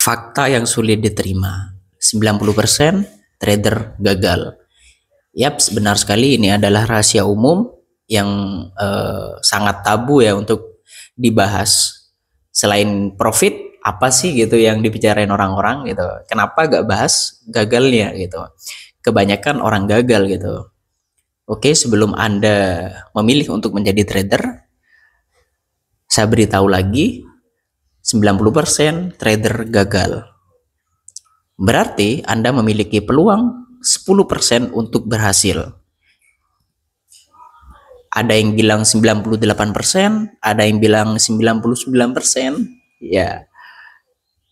Fakta yang sulit diterima. 90% trader gagal. Yap, benar sekali, ini adalah rahasia umum yang sangat tabu ya untuk dibahas. Selain profit, apa sih gitu yang dibicarain orang-orang gitu. Kenapa gak bahas gagalnya gitu. Kebanyakan orang gagal gitu. Oke, sebelum Anda memilih untuk menjadi trader, saya beritahu lagi, 90% trader gagal. Berarti Anda memiliki peluang 10% untuk berhasil. Ada yang bilang 98%, ada yang bilang 99%. Ya,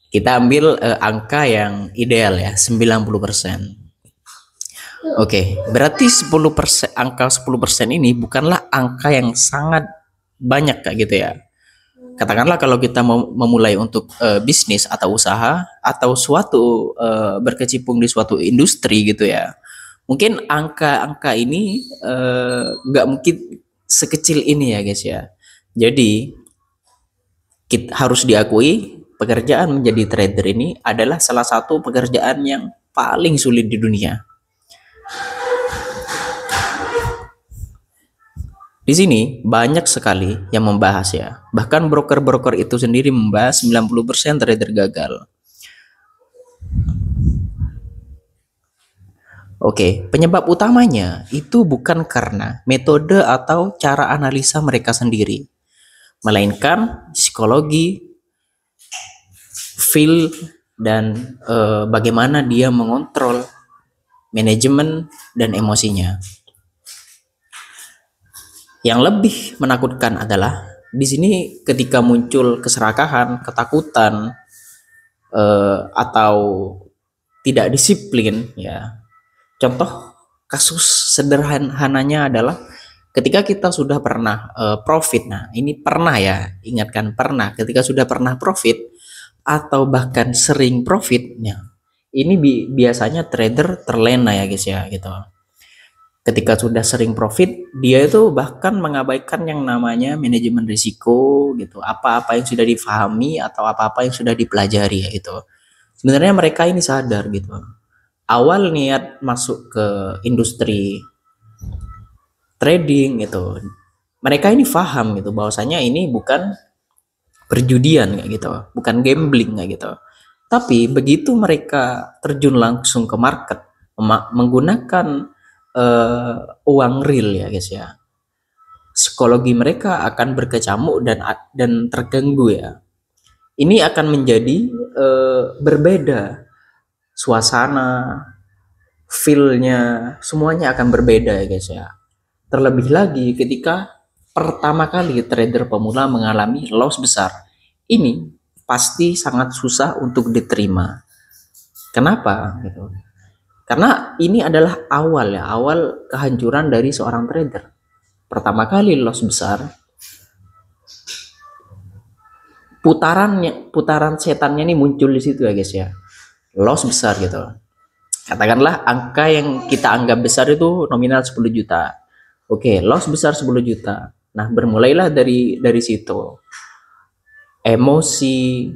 kita ambil angka yang ideal ya, 90%. Oke, berarti 10%, angka 10% ini bukanlah angka yang sangat banyak kayak gitu ya. Katakanlah kalau kita mau memulai untuk bisnis atau usaha atau suatu berkecimpung di suatu industri gitu ya, mungkin angka-angka ini nggak mungkin sekecil ini ya guys ya. Jadi kita harus diakui pekerjaan menjadi trader ini adalah salah satu pekerjaan yang paling sulit di dunia. Di sini banyak sekali yang membahas ya. Bahkan broker-broker itu sendiri membahas 90% trader gagal. Oke, penyebab utamanya itu bukan karena metode atau cara analisa mereka sendiri, melainkan psikologi, feel, dan bagaimana dia mengontrol manajemen dan emosinya. Yang lebih menakutkan adalah di sini ketika muncul keserakahan, ketakutan, atau tidak disiplin, ya. Contoh kasus sederhananya adalah ketika kita sudah pernah profit. Nah, ini pernah ya, ingatkan pernah. Ketika sudah pernah profit atau bahkan sering profitnya, ini biasanya trader terlena ya guys ya, gitu. Ketika sudah sering profit, dia itu bahkan mengabaikan yang namanya manajemen risiko gitu. Apa-apa yang sudah difahami atau apa-apa yang sudah dipelajari ya gitu. Sebenarnya mereka ini sadar gitu. Awal niat masuk ke industri trading gitu, mereka ini paham gitu bahwasanya ini bukan perjudian kayak gitu, bukan gambling kayak gitu. Tapi begitu mereka terjun langsung ke market menggunakan uang real ya guys ya, psikologi mereka akan berkecamuk dan terganggu ya. Ini akan menjadi berbeda suasana, feel-nya, semuanya akan berbeda ya guys ya. Terlebih lagi ketika pertama kali trader pemula mengalami loss besar, ini pasti sangat susah untuk diterima. Kenapa gitu? Karena ini adalah awal kehancuran dari seorang trader. Pertama kali loss besar, putaran setannya ini muncul di situ ya guys ya. Loss besar gitu. Katakanlah angka yang kita anggap besar itu nominal 10 juta. Oke, loss besar 10 juta. Nah, bermulailah dari situ. Emosi,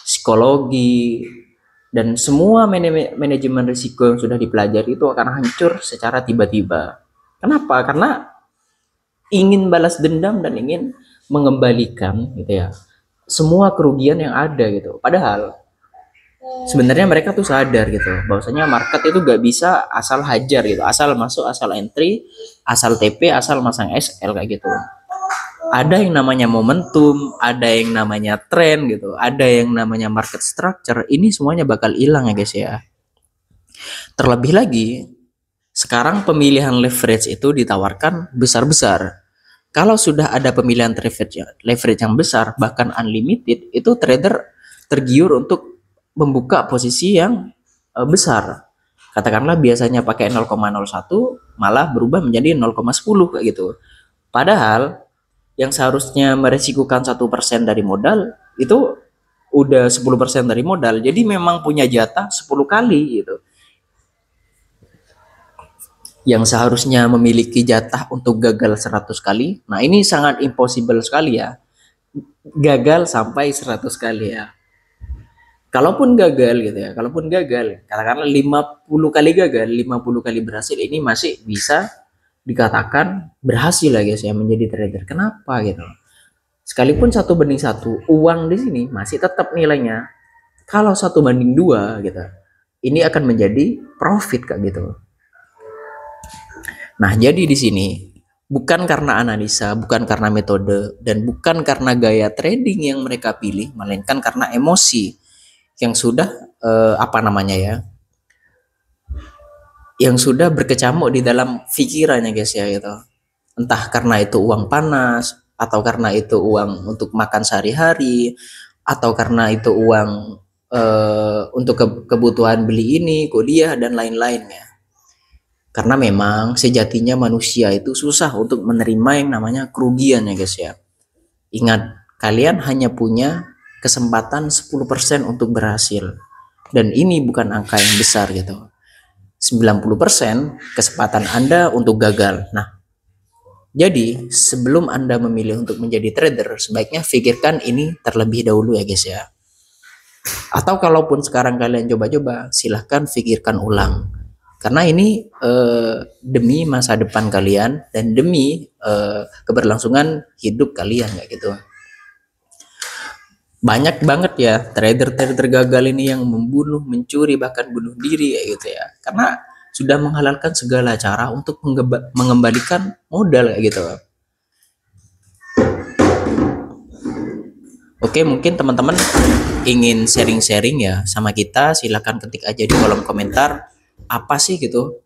psikologi, dan semua manajemen risiko yang sudah dipelajari itu akan hancur secara tiba-tiba. Kenapa? Karena ingin balas dendam dan ingin mengembalikan gitu ya, semua kerugian yang ada gitu. Padahal sebenarnya mereka tuh sadar gitu bahwasanya market itu gak bisa asal hajar gitu, asal masuk, asal entry, asal TP, asal masang SL kayak gitu. Ada yang namanya momentum, ada yang namanya tren gitu, ada yang namanya market structure. Ini semuanya bakal hilang ya guys ya. Terlebih lagi sekarang pemilihan leverage itu ditawarkan besar-besar. Kalau sudah ada pemilihan leverage yang besar, bahkan unlimited, itu trader tergiur untuk membuka posisi yang besar. Katakanlah biasanya pakai 0,01 malah berubah menjadi 0,10 kayak gitu. Padahal yang seharusnya meresikukan 1% dari modal itu udah 10% dari modal. Jadi memang punya jatah 10 kali gitu. Yang seharusnya memiliki jatah untuk gagal 100 kali. Nah, ini sangat impossible sekali ya. Gagal sampai 100 kali ya. kalaupun gagal gitu ya, kalaupun gagal, katakanlah 50 kali gagal, 50 kali berhasil, ini masih bisa dikatakan berhasil lah guys ya menjadi trader. Kenapa gitu? Sekalipun 1 banding 1, uang di sini masih tetap nilainya. Kalau 1 banding 2 gitu, ini akan menjadi profit kak gitu. Nah, jadi di sini bukan karena analisa, bukan karena metode, dan bukan karena gaya trading yang mereka pilih, melainkan karena emosi yang sudah apa namanya ya, yang sudah berkecamuk di dalam pikirannya guys ya gitu. Entah karena itu uang panas, atau karena itu uang untuk makan sehari-hari, atau karena itu uang untuk kebutuhan beli ini, kuliah dan lain-lainnya. Karena memang sejatinya manusia itu susah untuk menerima yang namanya kerugian ya guys ya. Ingat, kalian hanya punya kesempatan 10% untuk berhasil. Dan ini bukan angka yang besar gitu. 90% kesempatan Anda untuk gagal. Nah, jadi sebelum Anda memilih untuk menjadi trader, sebaiknya pikirkan ini terlebih dahulu ya guys ya. Atau kalaupun sekarang kalian coba-coba, silahkan pikirkan ulang. Karena ini demi masa depan kalian dan demi keberlangsungan hidup kalian kayak gitu. Banyak banget ya trader-trader gagal ini yang membunuh, mencuri, bahkan bunuh diri kayak gitu ya. Karena sudah menghalalkan segala cara untuk mengembalikan modal kayak gitu. Oke, mungkin teman-teman ingin sharing-sharing ya sama kita, silahkan ketik aja di kolom komentar apa sih gitu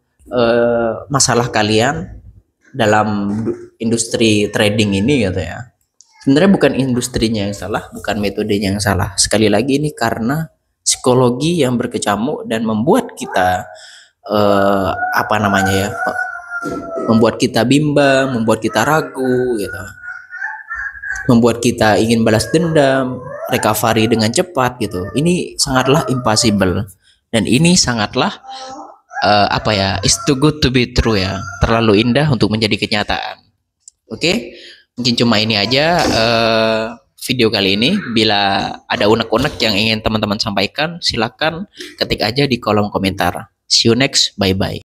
masalah kalian dalam industri trading ini gitu ya. Sebenarnya bukan industrinya yang salah, bukan metodenya yang salah. Sekali lagi ini karena psikologi yang berkecamuk dan membuat kita apa namanya ya, membuat kita bimbang, membuat kita ragu gitu, membuat kita ingin balas dendam, recovery dengan cepat gitu. Ini sangatlah impossible dan ini sangatlah apa ya, it's too good to be true ya, terlalu indah untuk menjadi kenyataan. Oke, mungkin cuma ini aja video kali ini. Bila ada unek-unek yang ingin teman-teman sampaikan, silakan ketik aja di kolom komentar. See you next, bye bye.